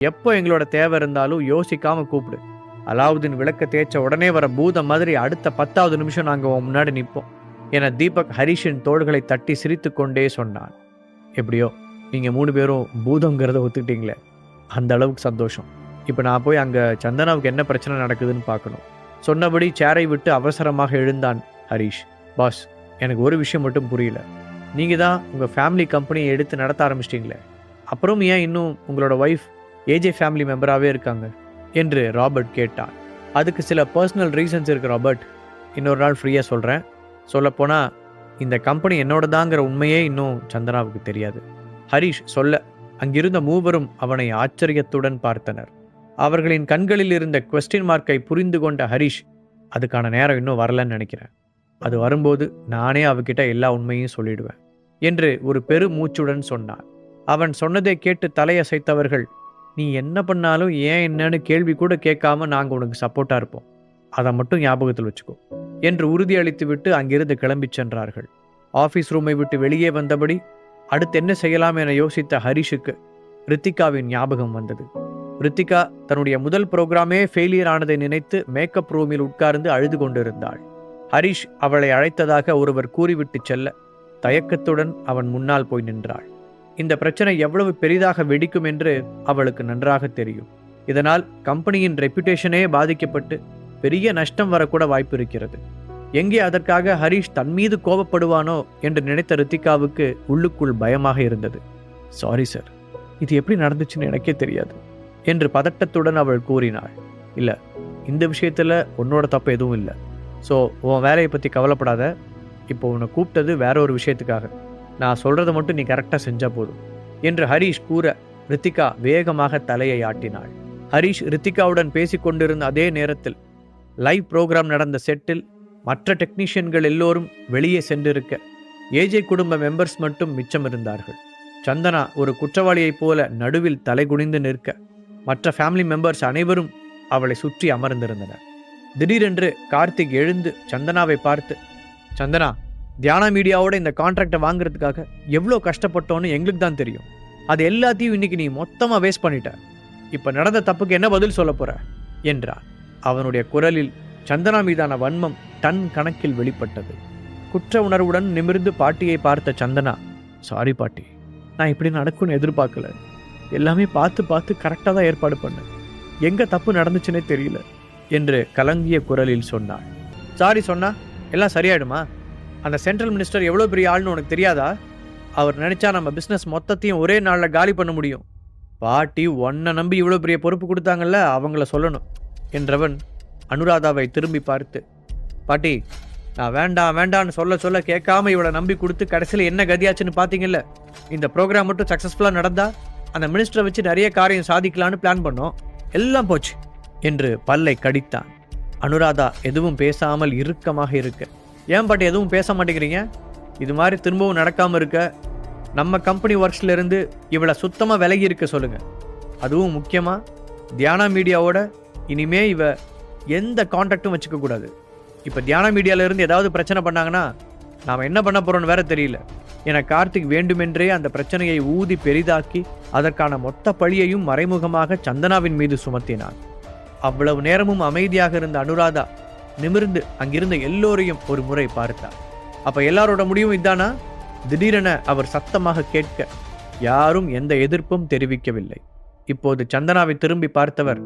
எப்போ எங்களோட தேவை இருந்தாலும் யோசிக்காம கூப்பிடு. அலாவுதீன் விளக்க தேய்ச்ச உடனே வர பூதம் மாதிரி அடுத்த 10வது நிமிஷம் நாங்கள் உன் முன்னாடி நிற்போம் என தீபக் ஹரிஷின் தோள்களை தட்டி சிரித்து கொண்டே சொன்னான். எப்படியோ நீங்கள் 3 பேரும் பூதங்கிறத ஒத்துக்கிட்டீங்களே, அந்த அளவுக்கு சந்தோஷம். இப்போ நான் போய் அங்கே சந்தனாவுக்கு என்ன பிரச்சனை நடக்குதுன்னு பார்க்கணும். சொன்னபடி சேரை விட்டு அவசரமாக எழுந்தான் ஹரிஷ். பாஸ், எனக்கு ஒரு விஷயம் மட்டும் புரியல. நீங்கள் தான் உங்கள் ஃபேமிலி கம்பெனியை எடுத்து நடத்த ஆரம்பிச்சிட்டிங்களே, அப்புறம் ஏன் இன்னும் உங்களோட ஒய்ஃப் ஏஜே ஃபேமிலி மெம்பராகவே இருக்காங்க என்று ராபர்ட் கேட்டான். அதுக்கு சில பர்சனல் ரீசன்ஸ் இருக்குது ராபர்ட், இன்னொரு நாள் ஃப்ரீயாக சொல்கிறேன். சொல்லப்போனால் இந்த கம்பெனி என்னோடதாங்கிற உண்மையே இன்னும் சந்தனாவுக்கு தெரியாது. ஹரிஷ் சொல்ல அங்கிருந்த மூவரும் அவனை ஆச்சரியத்துடன் பார்த்தனர். அவர்களின் கண்களில் இருந்த குவெஸ்டின் மார்க்கை புரிந்து கொண்ட ஹரிஷ், அதுக்கான நேரம் இன்னும் வரலன்னு நினைக்கிறேன். அது வரும்போது நானே அவகிட்ட எல்லா உண்மையும் சொல்லிடுவேன் என்று ஒரு பெரு மூச்சுடன் சொன்னான். அவன் சொன்னதை கேட்டு தலையசைத்தவர்கள், நீ என்ன பண்ணாலும் ஏன் என்னன்னு கேள்வி கூட கேட்காம நாங்கள் உனக்கு சப்போர்ட்டாக இருப்போம், அதை மட்டும் ஞாபகத்தில் வச்சுக்கோ என்று உறுதியளித்து விட்டு அங்கிருந்து கிளம்பி சென்றார்கள். ஆஃபீஸ் ரூமை விட்டு வெளியே வந்தபடி அடுத்து என்ன செய்யலாம் என யோசித்த ஹரிஷுக்கு ரித்திகாவின் ஞாபகம் வந்தது. ரித்திகா தன்னுடைய முதல் ப்ரோக்ராமே ஃபெயிலியர் ஆனதை நினைத்து மேக்கப் ரூமில் உட்கார்ந்து அழுது கொண்டிருந்தாள். ஹரிஷ் அவளை அழைத்ததாக ஒருவர் கூறிவிட்டு செல்ல தயக்கத்துடன் அவன் முன்னால் போய் நின்றாள். இந்த பிரச்சனை எவ்வளவு பெரிதாக வெடிக்கும் என்று அவளுக்கு நன்றாக தெரியும். இதனால் கம்பெனியின் ரெப்யூட்டேஷனே பாதிக்கப்பட்டு பெரிய நஷ்டம் வரக்கூட வாய்ப்பு இருக்கிறது. எங்கே அதற்காக ஹரிஷ் தன் மீது கோபப்படுவானோ என்று நினைத்த ரித்திகாவுக்கு உள்ளுக்குள் பயமாக இருந்தது. சாரி சார், இது எப்படி நடந்துச்சுன்னு எனக்கே தெரியாது என்று பதட்டத்துடன் அவள் கூறினாள். இல்லை, இந்த விஷயத்தில் உன்னோட தப்பு எதுவும் இல்லை. ஸோ உன் வேலையை பற்றி கவலைப்படாத. இப்போ உன்னை கூப்பிட்டது வேற ஒரு விஷயத்துக்காக. நான் சொல்கிறத மட்டும் நீ கரெக்டாக செஞ்சால் போதும் என்று ஹரிஷ் கூற ரித்திகா வேகமாக தலையை ஆட்டினாள். ஹரிஷ் ரித்திகாவுடன் பேசிக்கொண்டிருந்த அதே நேரத்தில் லைவ் ப்ரோக்ராம் நடந்த செட்டில் மற்ற டெக்னீஷியன்கள் எல்லோரும் வெளியே சென்றிருக்க ஏஜே குடும்ப மெம்பர்ஸ் மட்டும் மிச்சம் இருந்தார்கள். சந்தனா ஒரு குற்றவாளியைப் போல நடுவில் தலைகுனிந்து நிற்க மற்ற ஃபேமிலி மெம்பர்ஸ் அனைவரும் அவளை சுற்றி அமர்ந்திருந்தனர். திடீரென்று கார்த்திக் எழுந்து சந்தனாவை பார்த்து, சந்தனா, தியானா மீடியாவோட இந்த கான்ட்ராக்டை வாங்குறதுக்காக எவ்வளோ கஷ்டப்பட்டோன்னு எங்களுக்கு தான் தெரியும். அது எல்லாத்தையும் இன்னைக்கு நீ மொத்தமாக வேஸ்ட் பண்ணிட்ட. இப்போ நடந்த தப்புக்கு என்ன பதில் சொல்ல போற என்றார். அவனுடைய குரலில் சந்தனா மீதான வன்மம் டன் கணக்கில் வெளிப்பட்டது. குற்ற உணர்வுடன் நிமிர்ந்து பாட்டியை பார்த்த சந்தனா, சாரி பாட்டி, நான் இப்படி நடக்கும்னு எதிர்பார்க்கல. எல்லாமே பார்த்து கரெக்டாக தான் ஏற்பாடு பண்ணேன். எங்கே தப்பு நடந்துச்சுன்னே தெரியல என்று கலங்கிய குரலில் சொன்னாள். சாரி சொன்னா எல்லாம் சரியாயிடுமா? அந்த சென்ட்ரல் மினிஸ்டர் எவ்வளோ பெரிய ஆள்னு உனக்கு தெரியாதா? அவர் நினைச்சா நம்ம பிஸ்னஸ் மொத்தத்தையும் ஒரே நாளில் காலி பண்ண முடியும். பாட்டி ஒன்றை நம்பி இவ்வளோ பெரிய பொறுப்பு கொடுத்தாங்கல்ல, அவங்கள சொல்லணும் என்றவன் அனுராதாவை திரும்பி பார்த்து, பாட்டி, நான் வேண்டான்னு சொல்ல கேட்காம இவளை நம்பி கொடுத்து கடைசியில் என்ன கதியாச்சுன்னு பார்த்தீங்கல்ல. இந்த ப்ரோக்ராம் மட்டும் சக்ஸஸ்ஃபுல்லாக நடந்தா அந்த மினிஸ்டரை வச்சு நிறைய காரியம் சாதிக்கலான்னு பிளான் பண்ணோம், எல்லாம் போச்சு என்று பல்லை கடித்தான். அனுராதா எதுவும் பேசாமல் இறுக்கமாக இருக்க, ஏன் பாட்டி எதுவும் பேச மாட்டேங்கிறீங்க? இது மாதிரி திரும்பவும் நடக்காமல் இருக்க நம்ம கம்பெனி ஒர்க்ஸ்லேருந்து இவளை சுத்தமாக விலகி இருக்க சொல்லுங்கள். அதுவும் முக்கியமாக தியானா மீடியாவோட இனிமே இவ எந்த கான்டாக்டும் வச்சுக்க கூடாது. இப்போ தியானா மீடியாவிலேருந்து ஏதாவது பிரச்சனை பண்ணாங்கன்னா நாம் என்ன பண்ண போகிறோன்னு வேற தெரியல என கார்த்திக் வேண்டுமென்றே அந்த பிரச்சனையை ஊதி பெரிதாக்கி அதற்கான மொத்த பழியையும் மறைமுகமாக சந்தனாவின் மீது சுமத்தினான். அவ்வளவு நேரமும் அமைதியாக இருந்த அனுராதா நிமிர்ந்து அங்கிருந்த எல்லோரையும் ஒரு முறை பார்த்தார். அப்ப எல்லாரோட முடிவும் இதானா? திடீரென அவர் சத்தமாக கேட்க யாரும் எந்த எதிர்ப்பும் தெரிவிக்கவில்லை. இப்போது சந்தனாவை திரும்பி பார்த்தவர்,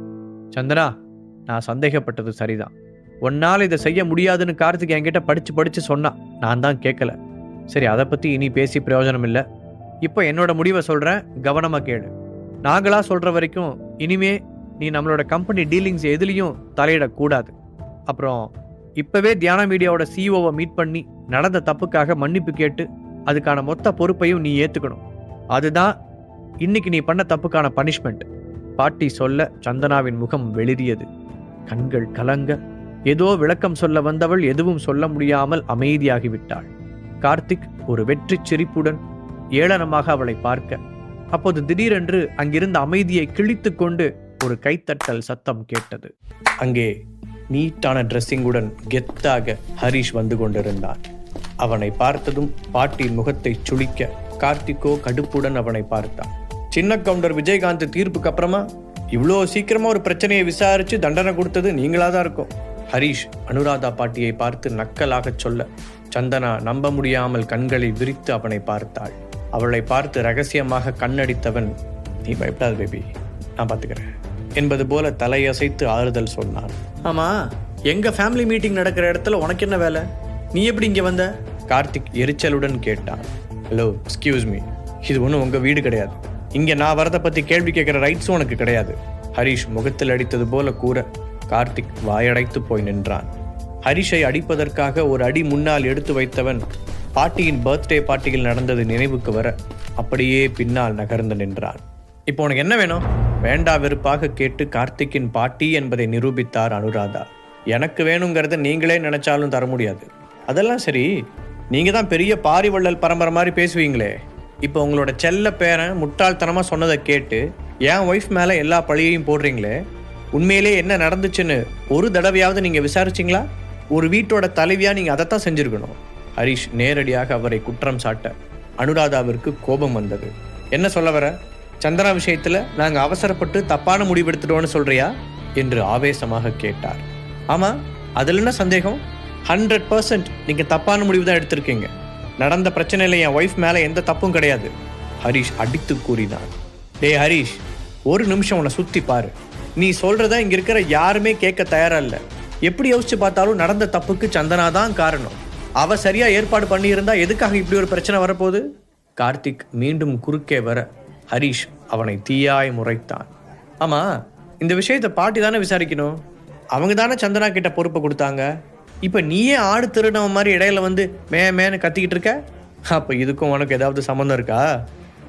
சந்தனா, நான் சந்தேகப்பட்டது சரிதான். உன்னால் இதை செய்ய முடியாதுன்னு கார்த்திக் என்கிட்ட படிச்சு சொன்னான். நான் தான் கேட்கல. சரி, அதை பற்றி இனி பேசி பிரயோஜனம் இல்லை. இப்போ என்னோட முடிவை சொல்கிறேன், கவனமாக கேளு. நாங்களா சொல்கிற வரைக்கும் இனிமே நீ நம்மளோட கம்பெனி டீலிங்ஸ் எதுலேயும் தலையிடக்கூடாது. அப்புறம் இப்போவே தியானா மீடியாவோட சிஇஓவை மீட் பண்ணி நடந்த தப்புக்காக மன்னிப்பு கேட்டு அதுக்கான மொத்த பொறுப்பையும் நீ ஏற்றுக்கணும். அதுதான் இன்னைக்கு நீ பண்ண தப்புக்கான பனிஷ்மெண்ட். பாட்டி சொல்ல சந்தனாவின் முகம் வெளிரியது. கண்கள் கலங்க ஏதோ விளக்கம் சொல்ல வந்தவள் எதுவும் சொல்ல முடியாமல் அமைதியாகிவிட்டாள். கார்த்திக் ஒரு வெற்றி சிரிப்புடன் ஏளனமாக அவளை பார்க்க, அப்போது திடீரென்று அங்கிருந்த அமைதியை கிழித்து கொண்டு ஒரு கைத்தட்டல் சத்தம் கேட்டது. அங்கே நீட்டான ட்ரெஸ்ஸிங்குடன் கெத்தாக ஹரிஷ் வந்து கொண்டிருந்தான். அவனை பார்த்ததும் பாட்டியின் முகத்தை சுளிக்க கார்த்திக்கோ கடுப்புடன் அவனை பார்த்தான். சின்ன கவுண்டர் விஜயகாந்த் தீர்ப்புக்கு அப்புறமா இவ்வளோ சீக்கிரமா ஒரு பிரச்சனையை விசாரிச்சு தண்டனை கொடுத்தது நீங்களா தான் இருக்கும். ஹரிஷ் அனுராதா பாட்டியை பார்த்து நக்கலாக சொல்ல சந்தனா நம்ப முடியாமல் கண்களை விரித்து அவனை பார்த்தாள். அவளை பார்த்து ரகசியமாக கண்ணடித்தவன், நீ பயப்படாத பேபி, நான் பார்த்துக்கிறேன் என்பது போல தலையசைத்து ஆறுதல் சொன்னான். ஆமா, எங்க ஃபேமிலி மீட்டிங் நடக்கிற இடத்துல உனக்கு என்ன வேலை? நீ எப்படி இங்க வந்த? கார்த்திக் எரிச்சலுடன் கேட்டான். ஹலோ, எக்ஸ்கியூஸ் மீ, இது ஒன்றும் உங்க வீடு கிடையாது. இங்க நான் வரதை பத்தி கேள்வி கேட்கிற ரைட்ஸும் உனக்கு கிடையாது. ஹரிஷ் முகத்தில் அடித்தது போல கூற கார்த்திக் வாயடைத்து போய் நின்றான். ஹரிஷை அடிப்பதற்காக ஒரு அடி முன்னால் எடுத்து வைத்தவன் பாட்டியின் பர்த்டே பார்ட்டியில் நடந்தது நினைவுக்கு வர அப்படியே பின்னால் நகர்ந்து நின்றான். இப்போ உனக்கு என்ன வேணும்? வேண்டா வெறுப்பாக கேட்டு கார்த்திக்கின் பாட்டி என்பதை நிரூபித்தார் அனுராதா. எனக்கு வேணுங்கிறத நீங்களே நினைச்சாலும் தர முடியாது. அதெல்லாம் சரி, நீங்க தான் பெரிய பாரிவள்ளல் பரம்பரை மாதிரி பேசுவீங்களே. இப்போ உங்களோட செல்ல பேரன் முட்டாள்தனமா சொன்னதை கேட்டு என் ஒய்ஃப் மேல எல்லா பழியையும் போடுறீங்களே. உண்மையிலே என்ன நடந்துச்சுன்னு ஒரு தடவையாவது நீங்க விசாரிச்சிங்களா? ஒரு வீட்டோட தலைவியா நீங்க அதைத்தான் செஞ்சிருக்கணும். ஹரிஷ் நேரடியாக அவரை குற்றம் சாட்ட அனுராதாவிற்கு கோபம் வந்தது. என்ன சொல்ல வர? சந்தனா விஷயத்துல நாங்க அவசரப்பட்டு தப்பான முடிவெடுத்துட்டோன்னு சொல்றியா என்று ஆவேசமாக கேட்டார். ஆமா, அதுல என்ன சந்தேகம்? 100% நீங்க தப்பான முடிவு தான் எடுத்திருக்கீங்க. நடந்த பிரச்சனையில என் ஒய்ஃப் மேல எந்த தப்பும் கிடையாது, ஹரிஷ் அடித்து கூறினான். டே ஹரிஷ், ஒரு நிமிஷம் உன்னை சுத்தி பாரு. நீ சொல்றத இங்க இருக்கிற யாருமே கேட்க தயாரா இல்ல. எப்படி யோசிச்சு பார்த்தாலும் நடந்த தப்புக்கு சந்தனா தான் காரணம். அவ சரியா ஏற்பாடு பண்ணி இருந்தா எதுக்காக இப்படி ஒரு பிரச்சனை வரப்போகுது? கார்த்திக் மீண்டும் குறுக்கே வர ஹரிஷ் அவனை தீயாய் முறைத்தான். ஆமா, இந்த விஷயத்தை பாட்டி தானே விசாரிக்கணும். அவங்க தானே சந்தனா கிட்ட பொறுப்பை கொடுத்தாங்க. இப்ப நீயே ஆடு திருடவன் மாதிரி இடையில வந்து மேன்னு கத்திக்கிட்டு இருக்க. அப்ப இதுக்கும் உனக்கு ஏதாவது சம்மந்தம் இருக்கா?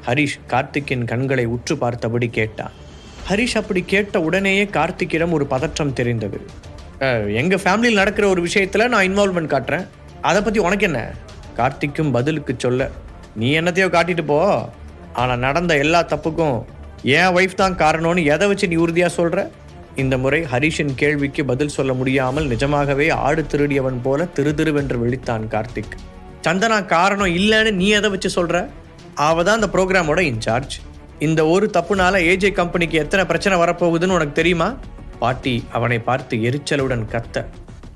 ஹரிஷ் கார்த்திக்கின் கண்களை உற்று பார்த்தபடி கேட்டான். ஹரிஷ் அப்படி கேட்ட உடனேயே கார்த்திக்கிடம் ஒரு பதற்றம் தெரிந்தது. எங்க ஃபேமிலியில் நடக்கிற ஒரு விஷயத்துல நான் இன்வால்வ்மெண்ட் காட்டுறேன், அதை பத்தி உனக்கு என்ன? கார்த்திக்கும் பதிலுக்கு சொல்ல, நீ என்னத்தையோ காட்டிட்டு போ, ஆனா நடந்த எல்லா தப்புக்கும் என் ஒய்ஃப் தான் காரணம்னு எதை வச்சு நீ உறுதியா சொல்ற? இந்த முறை ஹரிஷின் கேள்விக்கு பதில் சொல்ல முடியாமல் நிஜமாகவே ஆடு திருடியவன் போல திருதிருவென்று விழித்தான் கார்த்திக். சந்தனா காரணம் இல்லைன்னு நீ எதை வச்சு சொல்ற? அவதான் அந்த ப்ரோக்ராமோட இன்சார்ஜ். இந்த ஒரு தப்புனால ஏஜே கம்பெனிக்கு எத்தனை பிரச்சனை வரப்போகுதுன்னு உனக்கு தெரியுமா? பாட்டி அவனை பார்த்து எரிச்சலுடன் கத்த,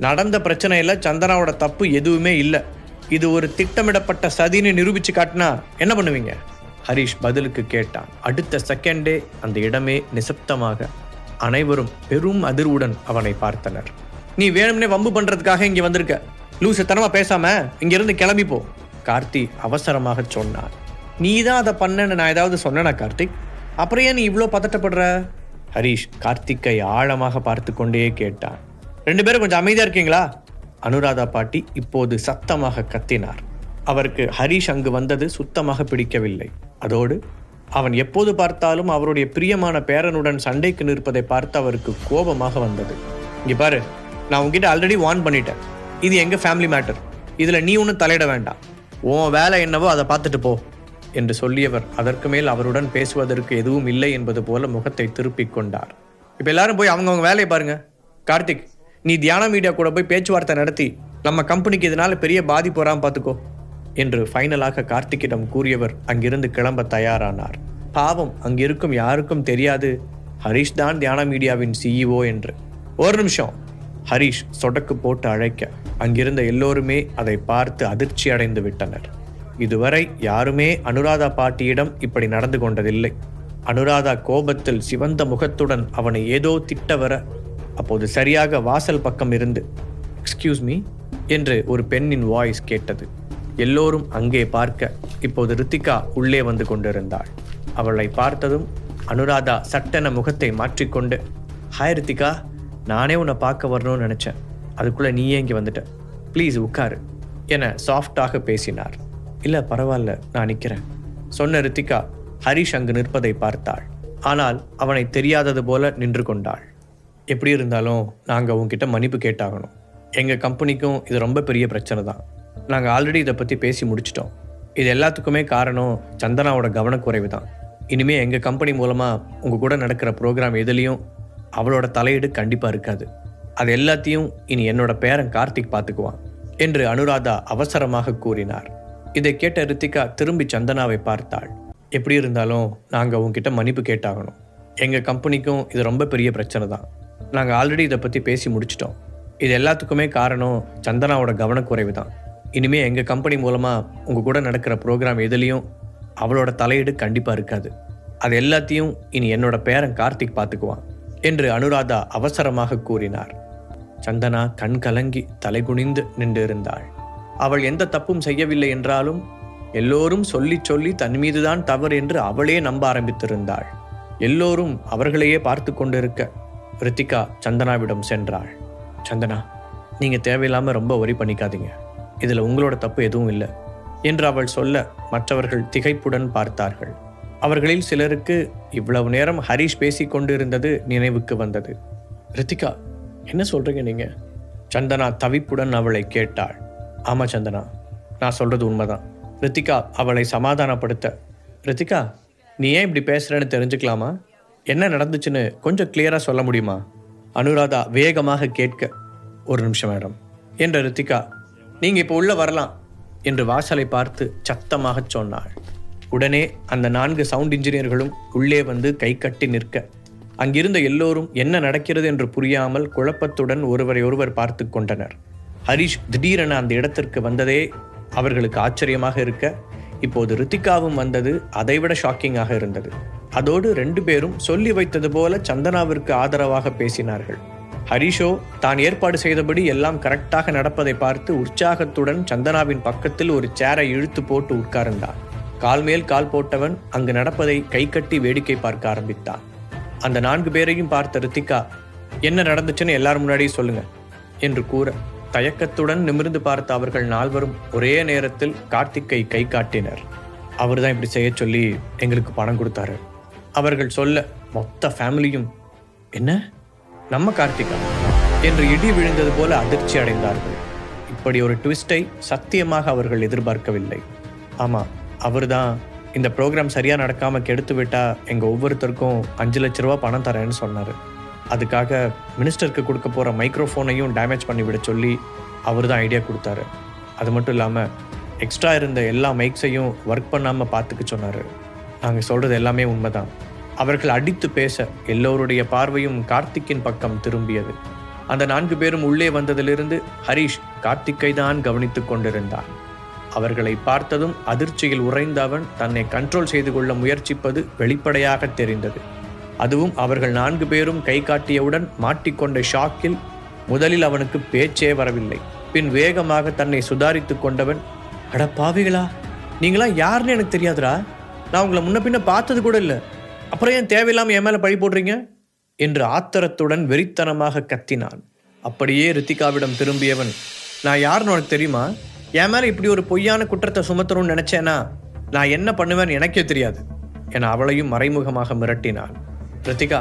நடந்த பிரச்சனையில சந்தனாவோட தப்பு எதுவுமே இல்லை, இது ஒரு திட்டமிடப்பட்ட சதின்னு நிரூபிச்சு காட்டினா என்ன பண்ணுவீங்க? ஹரிஷ் பதிலுக்கு கேட்டான். அடுத்த செகண்டே அந்த இடமே நிசப்தமாக அனைவரும் பெரும் அதிர்வுடன் அவனை பார்த்தனர். நீ வேணும்னே வம்பு பண்றதுக்காக இங்க வந்திருக்க. லூசுத்தனமா பேசாம இங்கிருந்து கிளம்பி போ, கார்த்தி அவசரமாக சொன்னான். நீ தான் அதை பண்ணன்னு நான் ஏதாவது சொன்னேனா கார்த்திக்? அப்புறம் ஏன் நீ இவ்வளோ பதட்டப்படுற? ஹரிஷ் கார்த்திக்கை ஆழமாக பார்த்து கொண்டே கேட்டான். 2 பேரும் கொஞ்சம் அமைதியா இருக்கீங்களா? அனுராதா பாட்டி இப்போது சத்தமாக கத்தினார். அவருக்கு ஹரிஷ் அங்கு வந்தது சுத்தமாக பிடிக்கவில்லை. அதோடு அவன் எப்போது பார்த்தாலும் அவருடைய பிரியமான பேரனுடன் சண்டைக்கு நிற்பதை பார்த்து அவருக்கு கோபமாக வந்தது. இங்க பாரு, நான் உங்ககிட்ட ஆல்ரெடி வார்ன் பண்ணிட்டேன். இது எங்க ஃபேமிலி மேட்டர், இதுல நீ ஒன்றும் தலையிட வேண்டாம். உன் வேலை என்னவோ அதை பார்த்துட்டு போ என்று சொல்லியவர் அதற்கு மேல் அவருடன் பேசுவதற்கு எதுவும் இல்லை என்பது போல முகத்தை திருப்பிக் கொண்டார். இப்ப எல்லாரும் போய் அவங்கவுங்க வேலையை பாருங்க. கார்த்திக், நீ தியானா மீடியா கூட போய் பேச்சுவார்த்தை நடத்தி நம்ம கம்பெனிக்கு இதனால பெரிய பாதிப்பு வராம பார்த்துக்கோ என்று ஃபைனலாக கார்த்திக்கிடம் கூறியவர் அங்கிருந்து கிளம்ப தயாரானார். பாவம், அங்கிருக்கும் யாருக்கும் தெரியாது ஹரிஷ் தான் தியானா மீடியாவின் சிஇஓ என்று. ஒரு நிமிஷம், ஹரிஷ் சொடக்கு போட்டு அழைக்க அங்கிருந்த எல்லோருமே அதை பார்த்து அதிர்ச்சி அடைந்து விட்டனர். இதுவரை யாருமே அனுராதா பாட்டியிடம் இப்படி நடந்து கொண்டதில்லை. அனுராதா கோபத்தில் சிவந்த முகத்துடன் அவனை ஏதோ திட்ட வர அப்போது சரியாக வாசல் பக்கம் இருந்து எக்ஸ்கியூஸ் மீ என்று ஒரு பெண்ணின் வாய்ஸ் கேட்டது. எல்லோரும் அங்கே பார்க்க இப்போது ரித்திகா உள்ளே வந்து கொண்டிருந்தாள். அவளை பார்த்ததும் அனுராதா சட்டென முகத்தை மாற்றிக்கொண்டு, ஹாய் ரித்திகா, நானே உன்னை பார்க்க வரணும்னு நினைச்சேன், அதுக்குள்ள நீயே இங்கே வந்துட்ட, ப்ளீஸ் உட்காரு என சாஃப்டாக பேசினார். இல்லை பரவாயில்ல, நான் நிற்கிறேன் சொன்ன ரித்திகா ஹரிஷ் அங்கு நிற்பதை பார்த்தாள். ஆனால் அவனை தெரியாதது போல நின்று கொண்டாள். எப்படி இருந்தாலும் நாங்கள் உங்ககிட்ட மன்னிப்பு கேட்டாகணும். எங்கள் கம்பெனிக்கும் இது ரொம்ப பெரிய பிரச்சனை தான். நாங்கள் ஆல்ரெடி இதை பற்றி பேசி முடிச்சிட்டோம். இது எல்லாத்துக்குமே காரணம் சந்தனாவோட கவனக்குறைவு தான். இனிமேல் எங்கள் கம்பெனி மூலமாக உங்கள் கூட நடக்கிற ப்ரோக்ராம் எதுலேயும் அவளோட தலையீடு கண்டிப்பாக இருக்காது. அது எல்லாத்தையும் இனி என்னோட பேரன் கார்த்திக் பார்த்துக்குவான் என்று அனுராதா அவசரமாக கூறினார். இதை கேட்ட ரித்திகா திரும்பி சந்தனாவை பார்த்தாள். எப்படி இருந்தாலும் நாங்கள் உங்ககிட்ட மன்னிப்பு கேட்டாகணும். எங்கள் கம்பெனிக்கும் இது ரொம்ப பெரிய பிரச்சனை தான். நாங்கள் ஆல்ரெடி இதை பற்றி பேசி முடிச்சிட்டோம். இது எல்லாத்துக்குமே காரணம் சந்தனாவோட கவனக்குறைவு தான். இனிமேல் எங்கள் கம்பெனி மூலமாக உங்கள் கூட நடக்கிற ப்ரோக்ராம் எதுலேயும் அவளோட தலையீடு கண்டிப்பாக இருக்காது. அது எல்லாத்தையும் இனி என்னோட பேரன் கார்த்திக் பார்த்துக்குவான் என்று அனுராதா அவசரமாக கூறினார். சந்தனா கண் கலங்கி தலைகுனிந்து நின்று இருந்தாள். அவள் எந்த தப்பும் செய்யவில்லை என்றாலும் எல்லோரும் சொல்லி சொல்லி தன் மீதுதான் தவறு என்று அவளே நம்ப ஆரம்பித்திருந்தாள். எல்லோரும் அவர்களையே பார்த்து கொண்டிருக்க ரித்திகா சந்தனாவிடம் சென்றாள். சந்தனா, நீங்கள் தேவையில்லாமல் ரொம்ப ஒரி பண்ணிக்காதீங்க, இதில் உங்களோட தப்பு எதுவும் இல்லை என்று அவள் சொல்ல மற்றவர்கள் திகைப்புடன் பார்த்தார்கள். அவர்களில் சிலருக்கு இவ்வளவு நேரம் ஹரிஷ் பேசி கொண்டிருந்தது நினைவுக்கு வந்தது. ரித்திகா, என்ன சொல்றீங்க நீங்க? சந்தனா தவிப்புடன் அவளை கேட்டாள். ஆமா சந்தனா, நான் சொல்றது உண்மைதான். ரித்திகா அவளை சமாதானப்படுத்த, ரித்திகா நீ ஏன் இப்படி பேசுறேன்னு தெரிஞ்சுக்கலாமா? என்ன நடந்துச்சுன்னு கொஞ்சம் கிளியரா சொல்ல முடியுமா? அனுராதா வேகமாக கேட்க, ஒரு நிமிஷம் மேடம் என்ற ரித்திகா, நீங்க இப்போ உள்ள வரலாம் என்று வாசலை பார்த்து சத்தமாக சொன்னாள். உடனே அந்த 4 சவுண்ட் இன்ஜினியர்களும் உள்ளே வந்து கை கட்டி நிற்க அங்கிருந்த எல்லோரும் என்ன நடக்கிறது என்று புரியாமல் குழப்பத்துடன் ஒருவரை ஒருவர் பார்த்து கொண்டனர். ஹரிஷ் திடீரென அந்த இடத்திற்கு வந்ததே அவர்களுக்கு ஆச்சரியமாக இருக்க, இப்போது ரித்திகாவும் வந்தது அதைவிட ஷாக்கிங்காக இருந்தது. அதோடு 2 பேரும் சொல்லி வைத்தது போல சந்தனாவிற்கு ஆதரவாக பேசினார்கள். ஹரிஷோ தான் ஏற்பாடு செய்தபடி எல்லாம் கரெக்டாக நடப்பதை பார்த்து உற்சாகத்துடன் சந்தனாவின் பக்கத்தில் ஒரு சேரை இழுத்து போட்டு உட்கார்ந்தான். கால் மேல் கால் போட்டவன் அங்கு நடப்பதை கை கட்டி வேடிக்கை பார்க்க ஆரம்பித்தான். அந்த 4 பேரையும் பார்த்த ரித்திகா, என்ன நடந்துச்சுன்னு எல்லாரும் முன்னாடியே சொல்லுங்க என்று கூற, தயக்கத்துடன் நிமிர்ந்து பார்த்த அவர்கள் 4வரும் ஒரே நேரத்தில் கார்த்திக்கை கை காட்டினர். அவர் தான் இப்படி செய்ய சொல்லி எங்களுக்கு பணம் கொடுத்தாரு அவர்கள் சொல்ல, மொத்த ஃபேமிலியும் என்ன நம்ம கார்த்திகா என்று இடி விழுந்தது போல அதிர்ச்சி அடைந்தார்கள். இப்படி ஒரு ட்விஸ்டை சத்தியமாக அவர்கள் எதிர்பார்க்கவில்லை. ஆமா, அவர்தான் இந்த ப்ரோக்ராம் சரியாக நடக்காமல் கெடுத்து விட்டால் எங்கள் ஒவ்வொருத்தருக்கும் 5 லட்ச ரூபா பணம் தரேன்னு சொன்னார். அதுக்காக மினிஸ்டருக்கு கொடுக்க போகிற மைக்ரோஃபோனையும் டேமேஜ் பண்ணி விட சொல்லி அவர் தான் ஐடியா கொடுத்தாரு. அது மட்டும் இல்லாமல் எக்ஸ்ட்ரா இருந்த எல்லா மைக்ஸையும் ஒர்க் பண்ணாமல் பார்த்துக்க சொன்னார். நாங்கள் சொல்கிறது எல்லாமே உண்மைதான். அவர்கள் அடித்து பேச எல்லோருடைய பார்வையும் கார்த்திக்கின் பக்கம் திரும்பியது. அந்த 4 பேரும் உள்ளே வந்ததிலிருந்து ஹரிஷ் கார்த்திக்கை தான் கவனித்து கொண்டிருந்தான். அவர்களை பார்த்ததும் அதிர்ச்சியில் உறைந்த அவன் தன்னை கண்ட்ரோல் செய்து கொள்ள முயற்சிப்பது வெளிப்படையாக தெரிந்தது. அதுவும் அவர்கள் 4 பேரும் கை காட்டியவுடன் மாட்டிக்கொண்ட ஷாக்கில் முதலில் அவனுக்கு பேச்சே வரவில்லை. பின் வேகமாக தன்னை சுதாரித்து கொண்டவன், அட பாவிகளா, நீங்களாம் யாருன்னு எனக்கு தெரியாதுடா, நான் உங்களை முன்ன பின்ன பார்த்தது கூட இல்லை, அப்புறம் ஏன் தேவையில்லாமல் என் மேலே பழி போடுறீங்க என்று ஆத்திரத்துடன் வெறித்தனமாக கத்தினான். அப்படியே ரித்திகாவிடம் திரும்பியவன், நான் யாருன்னு உனக்கு தெரியுமா? என் மேலே இப்படி ஒரு பொய்யான குற்றத்தை சுமத்தணும்னு நினைச்சேன்னா நான் என்ன பண்ணுவேன்னு எனக்கே தெரியாது என அவளையும் மறைமுகமாக மிரட்டினான். ரித்திகா,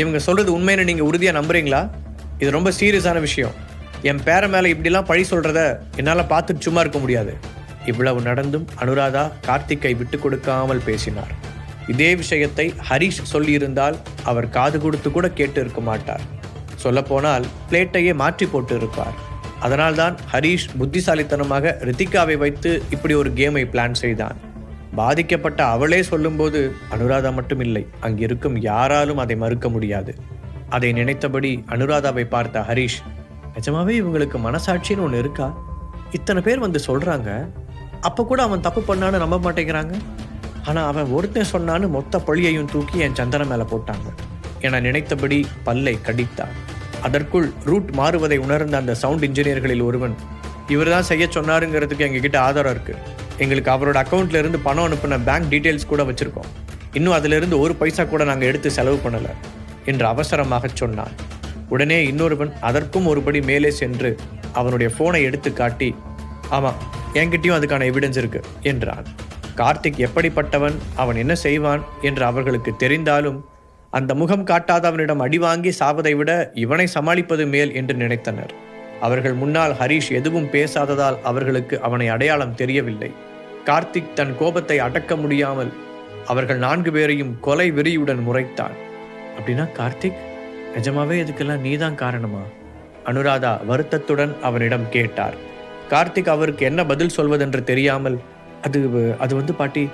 இவங்க சொல்றது உண்மைன்னு நீங்க உறுதியா நம்புறீங்களா? இது ரொம்ப சீரியஸான விஷயம். என் பேர மேல இப்படிலாம் பழி சொல்றத என்னால பார்த்துட்டு சும்மா இருக்க முடியாது. இவ்வளவு நடந்தும் அனுராதா கார்த்திக்கை விட்டு கொடுக்காமல் பேசினார். இதே விஷயத்தை ஹரிஷ் சொல்லியிருந்தால் அவர் காது கொடுத்து கூட கேட்டு இருக்க மாட்டார். சொல்லப்போனால் பிளேட்டையே மாற்றி போட்டு இருப்பார். அதனால்தான் ஹரிஷ் புத்திசாலித்தனமாக ரித்திகாவை வைத்து இப்படி ஒரு கேமை பிளான் செய்தான். பாதிக்கப்பட்ட அவளே சொல்லும்போது அனுராதா மட்டும் இல்லை, அங்கிருக்கும் யாராலும் அதை மறுக்க முடியாது. அதை நினைத்தபடி அனுராதாவை பார்த்த ஹரிஷ், நிஜமாவே இவங்களுக்கு மனசாட்சின்னு ஒன்று இருக்கா? இத்தனை பேர் வந்து சொல்றாங்க, அப்போ கூட அவன் தப்பு பண்ணான்னு நம்ப மாட்டேங்கிறாங்க. ஆனால் அவன் ஒருத்தன் சொன்னான்னு மொத்த பழியையும் தூக்கி என் சந்தன மேலே போட்டாங்க என நினைத்தபடி பல்லை கடித்தான். அதற்குள் ரூட் மாறுவதை உணர்ந்த அந்த சவுண்ட் இன்ஜினியர்களில் ஒருவன், இவர் தான் செய்ய சொன்னாருங்கிறதுக்கு எங்ககிட்ட ஆதாரம் இருக்கு, எங்களுக்கு அவரோட அக்கௌண்ட்ல இருந்து பணம் அனுப்பின பேங்க் டீட்டெயில்ஸ் கூட வச்சிருக்கோம், இன்னும் அதிலிருந்து 1 பைசா கூட நாங்கள் எடுத்து செலவு பண்ணலை என்று அவசரமாக சொன்னான். உடனே இன்னொருவன் அதற்கும் ஒருபடி மேலே சென்று அவனுடைய போனை எடுத்து காட்டி, ஆமாம் என்கிட்டயும் அதுக்கான எவிடன்ஸ் இருக்கு என்றான். கார்த்திக் எப்படிப்பட்டவன், அவன் என்ன செய்வான் என்று அவர்களுக்கு தெரிந்தாலும் அந்த முகம் காட்டாதவனிடம் அடி வாங்கி சாவதை விட இவனை சமாளிப்பது மேல் என்று நினைத்தனர். அவர்கள் முன்னால் ஹரிஷ் எதுவும் பேசாததால் அவர்களுக்கு அவனை அடையாளம் தெரியவில்லை. கார்த்திக் தன் கோபத்தை அடக்க முடியாமல் அவர்கள் 4 பேரையும் கொலை வெறியுடன் முறைத்தான். அப்படின்னா கார்த்திக், நிஜமாவே இதுக்கெல்லாம் நீதான் காரணமா? அனுராதா வருத்தத்துடன் அவனிடம் கேட்டார். கார்த்திக் அவருக்கு என்ன பதில் சொல்வதென்று தெரியாமல், அது வந்து பாட்டி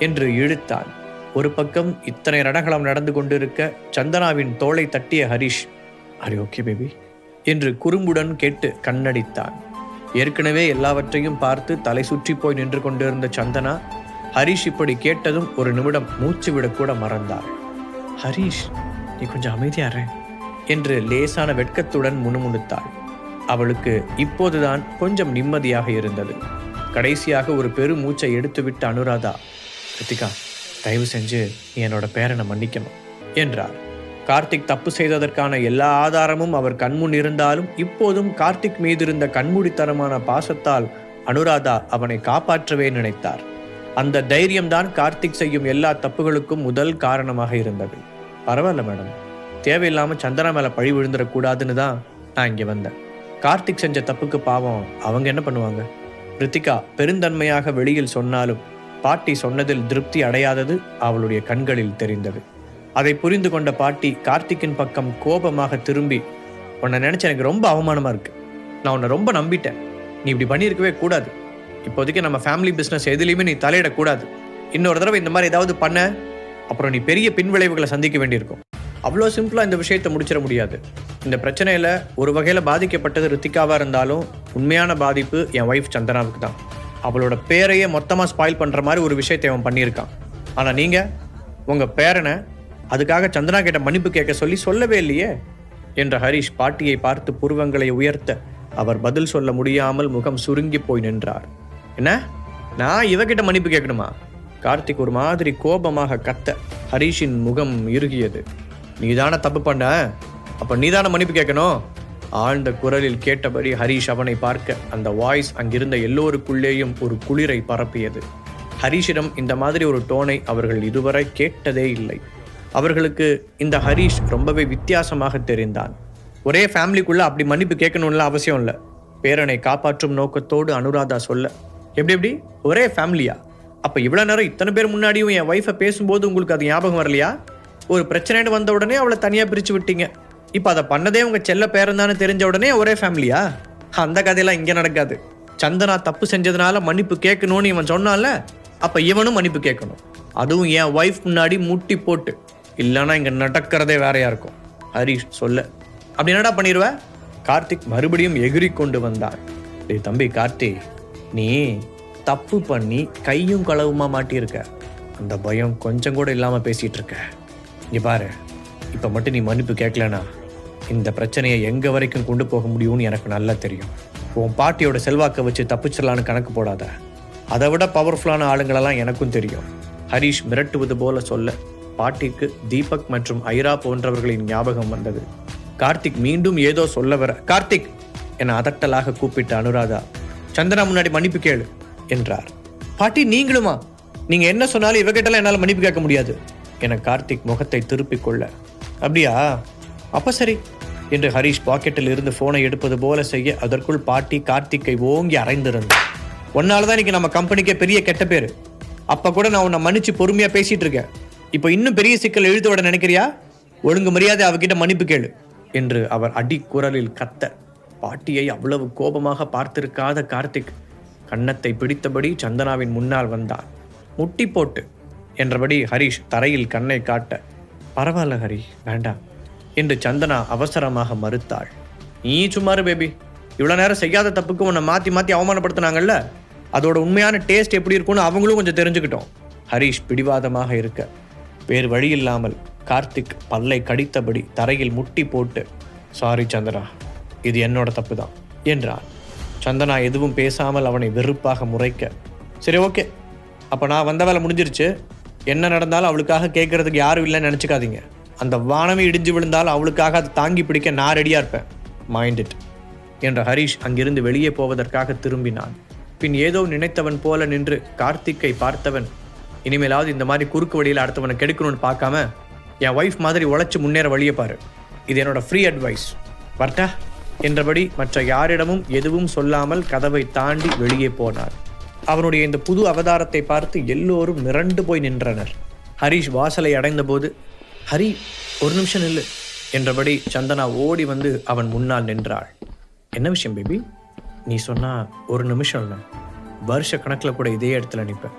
என்று இழுத்தான். ஒரு பக்கம் இத்தனை ரணகளம் நடந்து கொண்டிருக்க சந்தனாவின் தோளை தட்டிய Harish, "are you okay baby?" என்று குறும்புடன் கேட்டு கண்ணடித்தான். ஏற்கனவே எல்லாவற்றையும் பார்த்து தலை சுற்றி போய் நின்று கொண்டிருந்த சந்தனா ஹரிஷ் இப்படி கேட்டதும் ஒரு நிமிடம் மூச்சு விடக்கூட மறந்தாள். "ஹரிஷ், நீ கொஞ்சம் அமைதியாரு" என்று லேசான வெட்கத்துடன் முணுமுணுத்தாள். அவளுக்கு இப்போதுதான் கொஞ்சம் நிம்மதியாக இருந்தது. கடைசியாக ஒரு பெரு மூச்சை எடுத்துவிட்ட அனுராதா, "ரித்திகா, தயவு செஞ்சு நீ என்னோட பேரனை மன்னிக்கணும்" என்றார். கார்த்திக் தப்பு செய்ததற்கான எல்லா ஆதாரமும் அவர் கண்முன் இருந்தாலும் இப்போதும் கார்த்திக் மீது இருந்த கண்மூடித்தனமான பாசத்தால் அனுராதா அவனை காப்பாற்றவே நினைத்தார். அந்த தைரியம்தான் கார்த்திக் செய்யும் எல்லா தப்புகளுக்கும் முதல் காரணமாக இருந்தது. "பரவாயில்ல மேடம், தேவையில்லாம சந்தனா மேல பழி விழுந்துடக்கூடாதுன்னு தான் நான் இங்க வந்தேன். கார்த்திக் செஞ்ச தப்புக்கு பாவம் அவங்க என்ன பண்ணுவாங்க?" ரித்திகா பெருந்தன்மையாக வெளியில் சொன்னாலும் பாட்டி சொன்னதில் திருப்தி அடையாதது அவளுடைய கண்களில் தெரிந்தது. அதை புரிந்து கொண்ட பாட்டி கார்த்திக்கின் பக்கம் கோபமாக திரும்பி, "உன்னை நினைச்ச எனக்கு ரொம்ப அவமானமா இருக்கு. நான் உன்னை ரொம்ப நம்பிட்டேன். நீ இப்படி பண்ணியிருக்கவே கூடாது. இப்போதைக்கு நம்ம ஃபேமிலி பிஸ்னஸ் எதுலையுமே நீ தலையிடக்கூடாது. இன்னொரு தடவை இந்த மாதிரி ஏதாவது பண்ண, அப்புறம் நீ பெரிய பின்விளைவுகளை சந்திக்க வேண்டியிருக்கும். அவ்வளோ சிம்பிளாக இந்த விஷயத்தை முடிச்சிட முடியாது. இந்த பிரச்சனையில் ஒரு வகையில் பாதிக்கப்பட்டது ரித்திகாவாக இருந்தாலும் உண்மையான பாதிப்பு என் ஒய்ஃப் சந்தனாவுக்கு தான். அவளோட பேரையே மொத்தமாக ஸ்பாயில் பண்ணுற மாதிரி ஒரு விஷயத்தை அவன் பண்ணியிருக்கான். ஆனால் நீங்கள் உங்கள் பேரனை அதுக்காக சந்தனா கிட்ட மன்னிப்பு கேட்க சொல்லவே இல்லையே" என்ற ஹரிஷ் பாட்டியை பார்த்து புருவங்களை உயர்த்த அவர் பதில் சொல்ல முடியாமல் முகம் சுருங்கி போய் நின்றார். "என்ன, நான் இவகிட்ட மன்னிப்பு கேட்கணுமா?" கார்த்திக் ஒரு மாதிரி கோபமாக கத்த ஹரிஷின் முகம் இறுகியது. "நீதான தப்பு பண்ண, அப்ப நீதான மன்னிப்பு கேட்கணும்." ஆழ்ந்த குரலில் கேட்டபடி ஹரிஷ் அவனை பார்க்க அந்த வாய்ஸ் அங்கிருந்த எல்லோருக்குள்ளேயும் ஒரு குளிரை பரப்பியது. ஹரிஷிடம் இந்த மாதிரி ஒரு டோனை அவர்கள் இதுவரை கேட்டதே இல்லை. அவர்களுக்கு இந்த ஹரிஷ் ரொம்பவே வித்தியாசமாக தெரிந்தான். ஒரே ஃபேமிலிக்குள்ள அப்படி மன்னிப்பு கேட்கணும்ல அவசியம் இல்லை. பேரனை காப்பாற்றும் நோக்கத்தோடு அனுராதா சொல்ல, எப்படி ஒரே ஃபேமிலியா? அப்ப இவ்வளவு நேரம் இத்தனை பேர் முன்னாடியும் என் ஒய்ஃபை பேசும்போது உங்களுக்கு அது ஞாபகம் வரலையா? ஒரு பிரச்சனைன்னு வந்த உடனே அவளை தனியா பிரிச்சு விட்டீங்க. இப்ப அதை பண்ணதே உங்க செல்ல பேரந்தான்னு தெரிஞ்ச உடனே ஒரே ஃபேமிலியா? அந்த கதையெல்லாம் இங்க நடக்காது. சந்தனா தப்பு செஞ்சதுனால மன்னிப்பு கேட்கணும்னு இவன் சொன்னால, அப்ப இவனும் மன்னிப்பு கேட்கணும். அதுவும் என் ஒய்ஃப் முன்னாடி முட்டி போட்டு. இல்லைன்னா இங்க நடக்கிறதே வேறையா இருக்கும் ஹரிஷ் சொல்ல. அப்படி என்னடா பண்ணிடுவ? கார்த்திக் மறுபடியும் எகிரி கொண்டு வந்தான். டேய் தம்பி கார்த்தி, நீ தப்பு பண்ணி கையும் களவுமா மாட்டியிருக்க. அந்த பயம் கொஞ்சம் கூட இல்லாம பேசிட்டு இருக்க. இங்க பாரு, இப்ப மட்டும் நீ மன்னிப்பு கேட்கலனா இந்த பிரச்சனையை எங்க வரைக்கும் கொண்டு போக முடியும்னு எனக்கு நல்லா தெரியும். உன் பாட்டியோட செல்வாக்கை வச்சு தப்பிச்சிடலான்னு கணக்கு போடாத. அதை விட பவர்ஃபுல்லான ஆளுங்களெல்லாம் எனக்கும் தெரியும். ஹரிஷ் மிரட்டுவது போல சொல்ல பாட்டிக்கு தீபக் மற்றும் ஐரா போன்றவர்களின் ஞாபகம் வந்தது. கார்த்திக் மீண்டும் ஏதோ சொல்ல வர, கார்த்திக் என அதட்டலாக கூப்பிட்ட அனுராதா, சந்தனா முன்னாடி மன்னிப்பு கேளு என்றார். பாட்டி நீங்களுமா? நீங்க என்ன சொன்னாலும் இவகிட்டலாம் என்னால் மன்னிப்பு கேட்க முடியாது என கார்த்திக் முகத்தை திருப்பிக் கொள்ள, அப்படியா, அப்ப சரி என்று ஹரிஷ் பாக்கெட்டில் இருந்து போனை எடுப்பது போல செய்ய அதற்குள் பாட்டி கார்த்திக்கை ஓங்கி அரைந்திருந்தார். ஒன்னாலதான் இன்னைக்கு நம்ம கம்பெனிக்கே பெரிய கெட்ட பேரு. அப்ப கூட நான் உன்னை மன்னிச்சு பொறுமையா பேசிட்டு இருக்கேன். இப்ப இன்னும் பெரிய சிக்கல் இழுத்து விட நினைக்கிறியா? ஒழுங்கு மரியாதை அவகிட்ட மன்னிப்பு கேளு என்று அவர் அடி குரலில் கத்த, பாட்டியை அவ்வளவு கோபமாக பார்த்திருக்காத கார்த்திக் கன்னத்தை பிடித்தபடி சந்தனாவின் முன்னால் வந்தான். முட்டி போட்டு என்றபடி ஹரிஷ் தரையில் கண்ணை காட்ட, பரவாயில்ல ஹரி, வேண்டாம் என்று சந்தனா அவசரமாக மறுத்தாள். நீ சும்மாரு பேபி, இவ்வளவு நேரம் செய்யாத தப்புக்கு உன்னை மாத்தி மாத்தி அவமானப்படுத்தினாங்கல்ல, அதோட உண்மையான டேஸ்ட் எப்படி இருக்கும்னு அவங்களும் கொஞ்சம் தெரிஞ்சுக்கிட்டோம். ஹரிஷ் பிடிவாதமாக இருக்க வேறு வழி இல்லாமல் கார்த்திக் பல்லை கடித்தபடி தரையில் முட்டி போட்டு, சாரி சந்தனா, இது என்னோட தப்பு தான் என்றான். சந்தனா எதுவும் பேசாமல் அவனை வெறுப்பாக முறைக்க, சரி ஓகே, அப்போ நான் வந்த வேலை முடிஞ்சிருச்சு. என்ன நடந்தாலும் அவளுக்காக கேட்கறதுக்கு யாரும் இல்லைன்னு நினச்சிக்காதீங்க. அந்த வானமே இடிஞ்சு விழுந்தாலும் அவளுக்காக அதை தாங்கி பிடிக்க நான் ரெடியாக இருப்பேன். மைண்ட் இட் என்ற ஹரிஷ் அங்கிருந்து வெளியே போவதற்காக திரும்பினான். பின் ஏதோ நினைத்தவன் போல நின்று கார்த்திக்கை பார்த்தவன், இனிமேலாவது இந்த மாதிரி குறுக்கு வழியில் அடுத்தவனை கெடுக்கணும்னு பார்க்காம என் ஒய்ஃப் மாதிரி உழைச்சி முன்னேற வழியை பாரு. இது என்னோட ஃப்ரீ அட்வைஸ். வரட்டா என்றபடி மற்ற யாரிடமும் எதுவும் சொல்லாமல் கதவை தாண்டி வெளியே போனார். அவனுடைய இந்த புது அவதாரத்தை பார்த்து எல்லோரும் மிரண்டு போய் நின்றனர். ஹரிஷ் வாசலை அடைந்த போது, ஹரி ஒரு நிமிஷம் நில்லு என்றபடி சந்தனா ஓடி வந்து அவன் முன்னால் நின்றாள். என்ன விஷயம் பேபி? நீ சொன்னா ஒரு நிமிஷம் இல்லை, வருஷ கணக்கில் கூட இதே இடத்துல நிற்பேன்.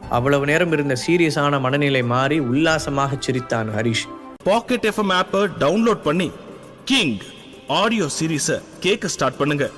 அவ்வளவு நேரம் இருந்த சீரியஸான மனநிலை மாறி உல்லாசமாக சிரித்தான் ஹரிஷ். பாக்கெட் எஃப்எம் ஆப்பை டவுன்லோட் பண்ணி கிங் ஆடியோ சீரீஸை கேட்க ஸ்டார்ட் பண்ணுங்க.